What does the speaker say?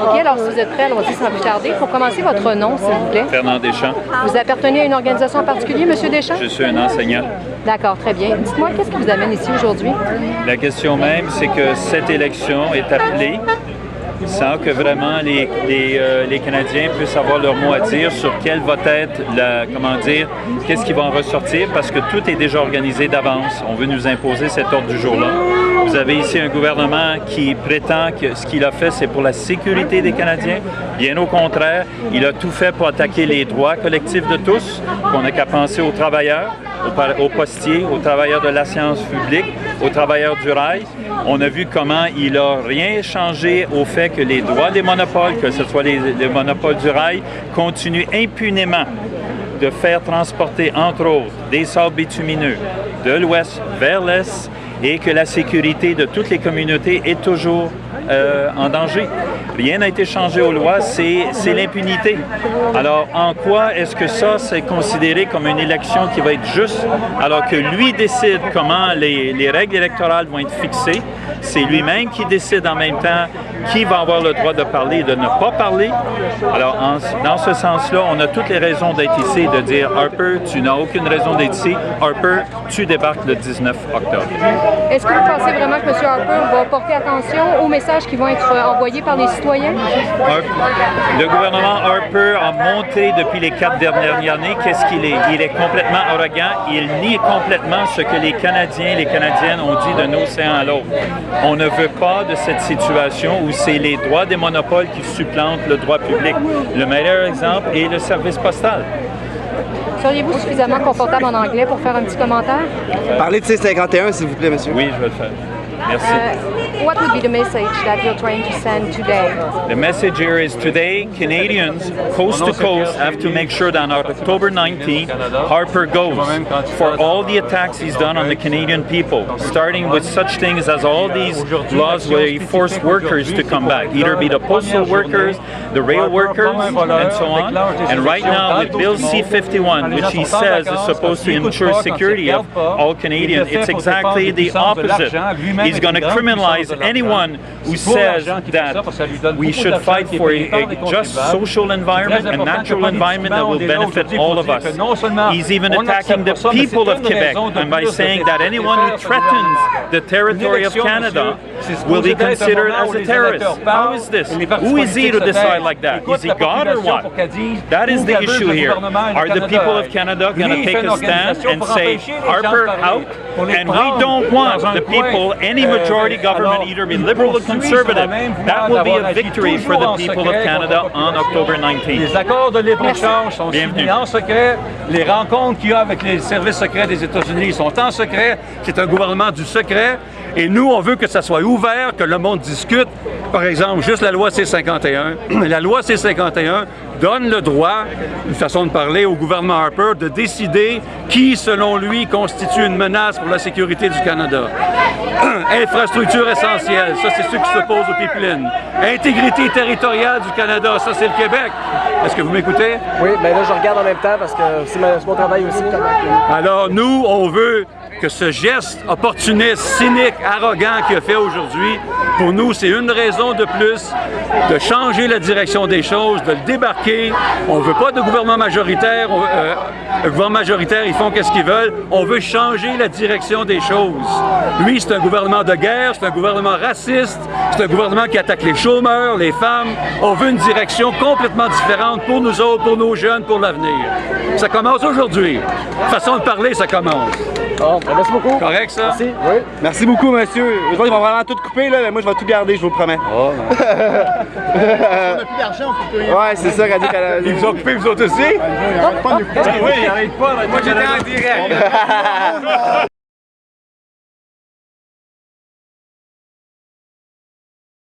OK, alors si vous êtes prêts, allons-y sans plus tarder. Pour commencer, votre nom, s'il vous plaît. Fernand Deschamps. Vous appartenez à une organisation en particulier, M. Deschamps? Je suis un enseignant. D'accord, très bien. Dites-moi, qu'est-ce qui vous amène ici aujourd'hui? La question même, c'est que cette élection est appelée sans que vraiment les Canadiens puissent avoir leur mot à dire sur quelle va être qu'est-ce qui va en ressortir, parce que tout est déjà organisé d'avance. On veut nous imposer cet ordre du jour-là. Vous avez ici un gouvernement qui prétend que ce qu'il a fait, c'est pour la sécurité des Canadiens. Bien au contraire, il a tout fait pour attaquer les droits collectifs de tous, qu'on n'a qu'à penser aux travailleurs, aux postiers, aux travailleurs de l'assurance publique, aux travailleurs du rail. On a vu comment il n'a rien changé au fait que les droits des monopoles, que ce soit les monopoles du rail, continuent impunément de faire transporter, entre autres, des sables bitumineux de l'ouest vers l'est et que la sécurité de toutes les communautés est toujours en danger. Rien n'a été changé aux lois, c'est l'impunité. Alors, en quoi est-ce que ça, c'est considéré comme une élection qui va être juste, alors que lui décide comment les règles électorales vont être fixées? C'est lui-même qui décide en même temps qui va avoir le droit de parler et de ne pas parler. Alors, dans ce sens-là, on a toutes les raisons d'être ici et de dire « Harper, tu n'as aucune raison d'être ici. Harper, tu débarques le 19 octobre. » Est-ce que vous pensez vraiment que M. Harper va porter attention aux messages qui vont être envoyés par les citoyens? Le gouvernement Harper a montré depuis les 4 dernières années qu'est-ce qu'il est. Il est complètement arrogant. Il nie complètement ce que les Canadiens et les Canadiennes ont dit d'un océan à l'autre. On ne veut pas de cette situation où c'est les droits des monopoles qui supplantent le droit public. Le meilleur exemple est le service postal. Seriez-vous suffisamment confortable en anglais pour faire un petit commentaire? Parlez de C-51, s'il vous plaît, monsieur. Oui, je vais le faire. Merci. What would be the message that you're trying to send today? The message here is today, Canadians, coast to coast, have to make sure that on October 19th, Harper goes for all the attacks he's done on the Canadian people, starting with such things as all these laws where he forced workers to come back, either be the postal workers, the rail workers, and so on. And right now, with Bill C-51, which he says is supposed to ensure security of all Canadians, it's exactly the opposite. He's going to criminalize anyone who says that we should fight for a just social environment, a natural environment that will benefit all of us. He's even attacking the people of Quebec, and by saying that anyone who threatens the territory of Canada will be considered as a terrorist. How is this? Who is he to decide like that? Is he God or what? That is the issue here. Are the people of Canada going to take a stand and say, Harper out? And we don't want the people, any majority government, either be liberal or conservative. That will be a victory for the people of Canada on October 19th. Les accords de libre-échange sont signés en secret. Les rencontres qu'il y a avec les services secrets des États-Unis sont en secret. C'est un gouvernement du secret. Et nous, on veut que ça soit ouvert, que le monde discute. Par exemple, juste la loi C-51. La loi C-51 donne le droit, une façon de parler, au gouvernement Harper de décider qui, selon lui, constitue une menace pour la sécurité du Canada. Infrastructure essentielle, ça c'est ceux qui s'opposent au pipeline. Intégrité territoriale du Canada, ça c'est le Québec. Est-ce que vous m'écoutez? Oui, bien là, je regarde en même temps parce que c'est mon travail aussi. Alors, nous, on veut que ce geste opportuniste, cynique, arrogant qu'il a fait aujourd'hui, pour nous, c'est une raison de plus de changer la direction des choses, de le débarquer. On ne veut pas de gouvernement majoritaire. Le gouvernement majoritaire, ils font qu'est-ce qu'ils veulent. On veut changer la direction des choses. Lui, c'est un gouvernement de guerre, c'est un gouvernement raciste, c'est un gouvernement qui attaque les chômeurs, les femmes. On veut une direction complètement différente pour nous autres, pour nos jeunes, pour l'avenir. Ça commence aujourd'hui. Façon de parler, ça commence. Bon, merci beaucoup. Correct, ça? Merci. Oui. Merci beaucoup, monsieur. Eux autres, ils vont vraiment tout couper, là, mais moi, je vais tout garder, je vous le promets. Oh, on n'a plus d'argent, on peut plus rien. Ouais, c'est ça, Radio-Canada. ils vous ont coupé, vous autres aussi? Il arrête pas de nous couper. Oui, il arrête pas. Moi, j'étais en direct.